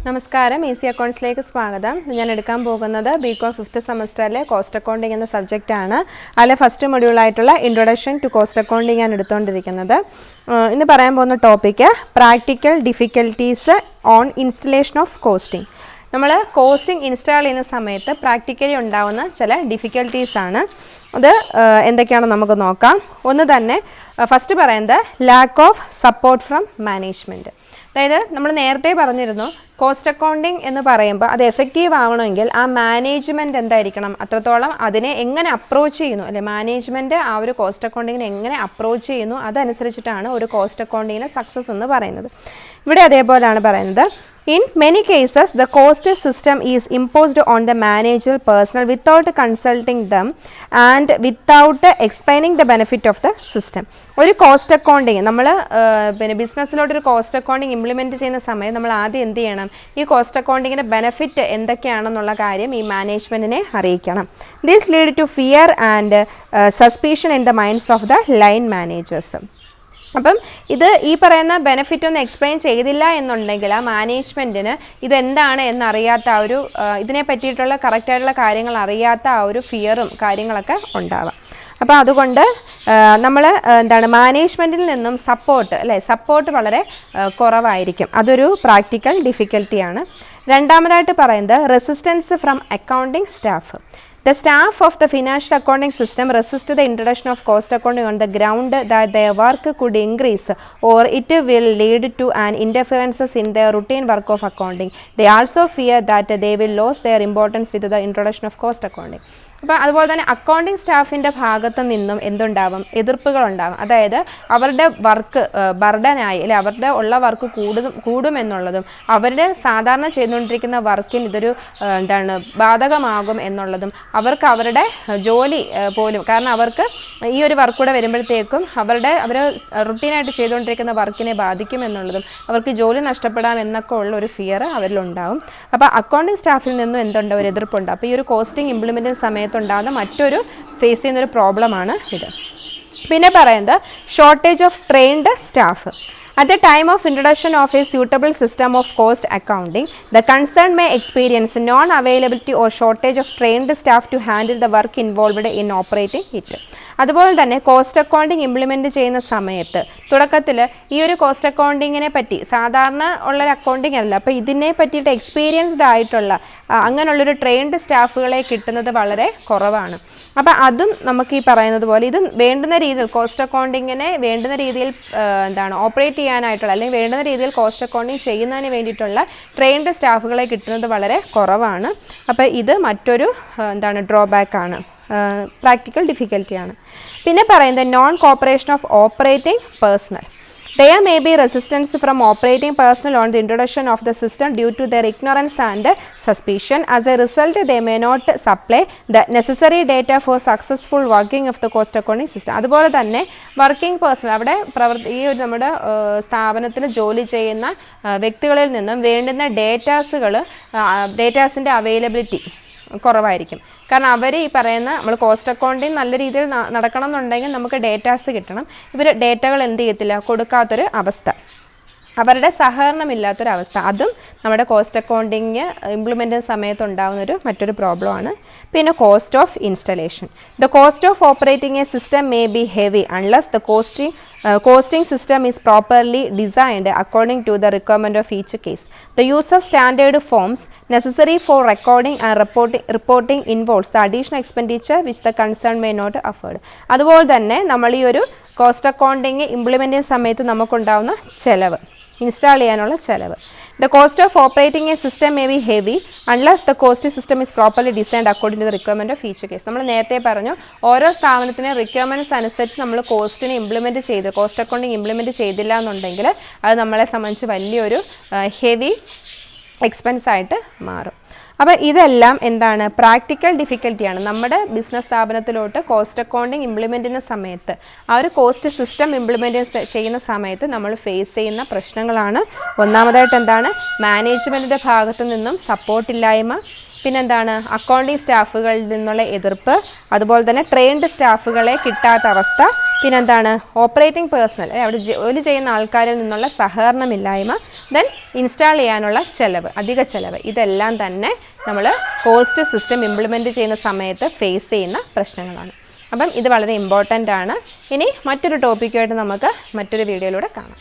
നമസ്കാരം ഈസി അക്കൗണ്ട്സിലേക്ക് സ്വാഗതം. ഞാൻ എടുക്കാൻ പോകുന്നത് ബികോം 5th സെമസ്റ്ററിലെ കോസ്റ്റ് അക്കൗണ്ടിംഗ് എന്ന സബ്ജക്റ്റ് ആണ്. അതിലെ ഫസ്റ്റ് മൊഡ്യൂളായിട്ടുള്ള ഇൻട്രൊഡക്ഷൻ ടു കോസ്റ്റ് അക്കൗണ്ടിംഗ് ആണ് എടുത്തുകൊണ്ടിരിക്കുന്നത്. ഇന്ന് പറയാൻ പോകുന്ന topic practical difficulties on installation of costing. നമ്മൾ കോസ്റ്റിംഗ് ഇൻസ്റ്റാൾ ചെയ്യുന്ന സമയത്ത് പ്രാക്ടിക്കലി ഉണ്ടാകുന്ന ചില ഡിഫിക്കൽട്ടീസ് ആണ്. അത് എന്തൊക്കെയാണെന്ന് നമുക്ക് നോക്കാം. ഒന്ന് തന്നെ ഫസ്റ്റ് പറയുന്നത് lack of support from management. അതായത് നമ്മൾ നേരത്തെ പറഞ്ഞിരുന്നു കോസ്റ്റ് അക്കൗണ്ടിങ് എന്ന് പറയുമ്പോൾ അത് എഫക്റ്റീവ് ആവണമെങ്കിൽ ആ മാനേജ്മെൻറ്റ് എന്തായിരിക്കണം, അത്രത്തോളം അതിനെ എങ്ങനെ അപ്രോച്ച് ചെയ്യുന്നു അല്ലെ, മാനേജ്മെൻറ്റ് ആ ഒരു കോസ്റ്റ് അക്കൗണ്ടിങ്ങിനെ എങ്ങനെ അപ്രോച്ച് ചെയ്യുന്നു അതനുസരിച്ചിട്ടാണ് ഒരു കോസ്റ്റ് അക്കൗണ്ടിങ്ങിന് സക്സസ് എന്ന് പറയുന്നത്. ഇവിടെ അതേപോലെയാണ് പറയുന്നത്. In many cases, the cost system is imposed on the managerial personnel without consulting them and without explaining the benefit of the system. ഒരു കോസ്റ്റ് അക്കൗണ്ടിങ് നമ്മൾ പിന്നെ ബിസിനസ്സിലോട്ടൊരു കോസ്റ്റ് അക്കൗണ്ടിങ് ഇംപ്ലിമെൻറ്റ് ചെയ്യുന്ന സമയം നമ്മൾ ആദ്യം എന്ത് ചെയ്യണം, ഈ കോസ്റ്റ് അക്കൗണ്ടിങ്ങിൻ്റെ ബെനിഫിറ്റ് എന്തൊക്കെയാണെന്നുള്ള കാര്യം ഈ മാനേജ്മെൻറ്റിനെ അറിയിക്കണം. This lead to fear and suspicion in the minds of the line managers. അപ്പം ഇത് ഈ പറയുന്ന ബെനിഫിറ്റ് ഒന്നും എക്സ്പ്ലെയിൻ ചെയ്തില്ല എന്നുണ്ടെങ്കിൽ ആ മാനേജ്മെൻറ്റിന് ഇതെന്താണ് എന്നറിയാത്ത ആ ഒരു ഇതിനെ പറ്റിയിട്ടുള്ള കറക്റ്റായിട്ടുള്ള കാര്യങ്ങൾ അറിയാത്ത ആ ഒരു ഫിയറും കാര്യങ്ങളൊക്കെ ഉണ്ടാവാം. അപ്പോൾ അതുകൊണ്ട് നമ്മൾ എന്താണ് മാനേജ്മെൻറ്റിൽ നിന്നും സപ്പോർട്ട് അല്ലേ, സപ്പോർട്ട് വളരെ കുറവായിരിക്കും. അതൊരു പ്രാക്ടിക്കൽ ഡിഫിക്കൽട്ടിയാണ്. രണ്ടാമതായിട്ട് പറയുന്നത് resistance from accounting staff. The staff of the financial accounting system resist the introduction of cost accounting on the ground that their work could increase or it will lead to an interferences in their routine work of accounting. They also fear that they will lose their importance with the introduction of cost accounting. അപ്പോൾ അതുപോലെ തന്നെ accounting സ്റ്റാഫിൻ്റെ ഭാഗത്തു നിന്നും എന്തുണ്ടാവും, എതിർപ്പുകളുണ്ടാകും. അതായത് അവരുടെ work ബർഡനായി അല്ലെ, അവരുടെ ഉള്ള വർക്ക് കൂടുമെന്നുള്ളതും അവരുടെ സാധാരണ ചെയ്തുകൊണ്ടിരിക്കുന്ന വർക്കിന് ഇതൊരു എന്താണ് ബാധകമാകും എന്നുള്ളതും, അവർക്ക് അവരുടെ ജോലി പോലും, കാരണം അവർക്ക് ഈ ഒരു വർക്ക് കൂടെ വരുമ്പോഴത്തേക്കും അവർ റുട്ടീനായിട്ട് ചെയ്തുകൊണ്ടിരിക്കുന്ന വർക്കിനെ ബാധിക്കും എന്നുള്ളതും, അവർക്ക് ജോലി നഷ്ടപ്പെടാം എന്നൊക്കെ ഉള്ള ഒരു ഫിയർ അവരിലുണ്ടാവും. അപ്പോൾ അക്കൗണ്ടിങ് സ്റ്റാഫിൽ നിന്നും എന്തുണ്ട്, ഒരു എതിർപ്പുണ്ട്. അപ്പോൾ ഈ ഒരു കോസ്റ്റിംഗ് ഇംപ്ലിമെൻറ്റിംഗ് സമയത്ത് ഉണ്ടാകുന്ന മറ്റൊരു ഫേസ് ചെയ്യുന്നൊരു പ്രോബ്ലമാണ് ഇത്. പിന്നെ പറയുന്നത് shortage of trained staff. At the time of introduction of a suitable system of cost accounting, the concerned may experience non-availability or shortage of trained staff to handle the work involved in operating it. അതുപോലെ തന്നെ cost accounting implement ചെയ്യുന്ന സമയത്ത് തുടക്കത്തിൽ ഈ ഒരു cost അക്കൗണ്ടിങ്ങിനെ പറ്റി സാധാരണ ഉള്ളൊരു അക്കൗണ്ടിങ് അല്ല, അപ്പോൾ ഇതിനെ പറ്റിയിട്ട് എക്സ്പീരിയൻസ്ഡ് ആയിട്ടുള്ള അങ്ങനെയുള്ളൊരു ട്രെയിൻഡ് സ്റ്റാഫുകളെ കിട്ടുന്നത് വളരെ കുറവാണ്. അപ്പോൾ അതും നമുക്ക് ഈ പറയുന്നത് പോലെ ഇത് വേണ്ടുന്ന രീതിയിൽ കോസ്റ്റ് അക്കൗണ്ടിങ്ങിനെ വേണ്ടുന്ന രീതിയിൽ ഓപ്പറേറ്റ് ചെയ്യാനായിട്ടുള്ള അല്ലെങ്കിൽ വേണ്ടുന്ന രീതിയിൽ കോസ്റ്റ് അക്കൗണ്ടിങ് ചെയ്യുന്നതിന് വേണ്ടിയിട്ടുള്ള ട്രെയിൻഡ് സ്റ്റാഫുകളെ കിട്ടുന്നത് വളരെ കുറവാണ്. അപ്പോൾ ഇത് മറ്റൊരു ഡ്രോബാക്കാണ്, പ്രാക്ടിക്കൽ ഡിഫിക്കൽറ്റിയാണ്. പിന്നെ പറയുന്നത് non corporation of operating personal. There may be resistance from operating personnel on the introduction of the system due to their ignorance and suspicion. As a result, they may not supply the necessary data for successful working of the cost accounting system. അതുപോലെ തന്നെ working personal, അവിടെ ഈ ഒരു നമ്മുടെ സ്ഥാപനത്തിൽ ജോലി ചെയ്യുന്ന വ്യക്തികളിൽ നിന്നും വേണ്ടുന്ന ഡേറ്റാസിൻ്റെ അവൈലബിലിറ്റി കുറവായിരിക്കും. കാരണം അവർ ഈ പറയുന്ന നമ്മൾ കോസ്റ്റ് അക്കൗണ്ടിങ് നല്ല രീതിയിൽ നടക്കണം എന്നുണ്ടെങ്കിൽ നമുക്ക് ഡേറ്റാസ് കിട്ടണം. ഇവർ ഡേറ്റകൾ എന്ത് ചെയ്യത്തില്ല, കൊടുക്കാത്തൊരു അവസ്ഥ, അവരുടെ സഹകരണമില്ലാത്തൊരവസ്ഥ. അതും നമ്മുടെ കോസ്റ്റ് അക്കൗണ്ടിങ് ഇംപ്ലിമെൻറ്റ് സമയത്ത് ഉണ്ടാകുന്നൊരു മറ്റൊരു പ്രോബ്ലമാണ്. പിന്നെ cost of installation. The cost of operating A system may be heavy unless the costing system is properly designed according to the requirement of each case. The use of standard forms necessary for recording and reporting involves the additional expenditure which the concerned may not afford. അതുപോലെ തന്നെ നമ്മൾ ഈ ഒരു cost accounting implement ചെയ്യുന്ന സമയത്ത് നമുക്കുണ്ടാകുന്ന ചിലവ്, install ചെയ്യാനുള്ള ചിലവ്. The cost of operating a system may be heavy unless the cost system is properly designed according to the requirement of each case. നമ്മൾ നേരത്തെ പറഞ്ഞു ഓരോ സ്ഥാപനത്തിൻ്റെ റിക്വയർമെൻറ്റ്സ് അനുസരിച്ച് നമ്മൾ കോസ്റ്റ് അക്കൗണ്ടിങ് ഇംപ്ലിമെൻറ്റ് ചെയ്തില്ല എന്നുണ്ടെങ്കിൽ അത് നമ്മളെ സംബന്ധിച്ച് വലിയൊരു ഹെവി എക്സ്പെൻസ് ആയിട്ട് മാറും. അപ്പോൾ ഇതെല്ലാം എന്താണ്, പ്രാക്ടിക്കൽ ഡിഫിക്കൽറ്റിയാണ്. നമ്മുടെ ബിസിനസ് സ്ഥാപനത്തിലോട്ട് കോസ്റ്റ് അക്കൗണ്ടിങ് ഇംപ്ലിമെൻറ്റ് ചെയ്യുന്ന സമയത്ത് ആ ഒരു കോസ്റ്റ് സിസ്റ്റം ഇംപ്ലിമെൻറ്റ് ചെയ്യുന്ന സമയത്ത് നമ്മൾ ഫേസ് ചെയ്യുന്ന പ്രശ്നങ്ങളാണ്. ഒന്നാമതായിട്ട് എന്താണ്, മാനേജ്മെൻറ്റിൻ്റെ ഭാഗത്തു നിന്നും സപ്പോർട്ടില്ലായ്മ. പിന്നെന്താണ് അക്കൗണ്ടിങ് സ്റ്റാഫുകളിൽ നിന്നുള്ള എതിർപ്പ്, അതുപോലെ തന്നെ ട്രെയിൻഡ് സ്റ്റാഫുകളെ കിട്ടാത്ത അവസ്ഥ, പിന്നെന്താണ് ഓപ്പറേറ്റിംഗ് പേഴ്സണൽ അവിടെ ജോലി ചെയ്യുന്ന ആൾക്കാരിൽ നിന്നുള്ള സഹകരണമില്ലായ്മ, ദെൻ ഇൻസ്റ്റാൾ ചെയ്യാനുള്ള ചിലവ്, അധിക ചിലവ്. ഇതെല്ലാം തന്നെ നമ്മൾ കോസ്റ്റ് സിസ്റ്റം ഇംപ്ലിമെൻറ്റ് ചെയ്യുന്ന സമയത്ത് ഫേസ് ചെയ്യുന്ന പ്രശ്നങ്ങളാണ്. അപ്പം ഇത് വളരെ ഇമ്പോർട്ടൻ്റ് ആണ്. ഇനി മറ്റൊരു ടോപ്പിക്കുമായിട്ട് നമുക്ക് മറ്റൊരു വീഡിയോയിലൂടെ കാണാം.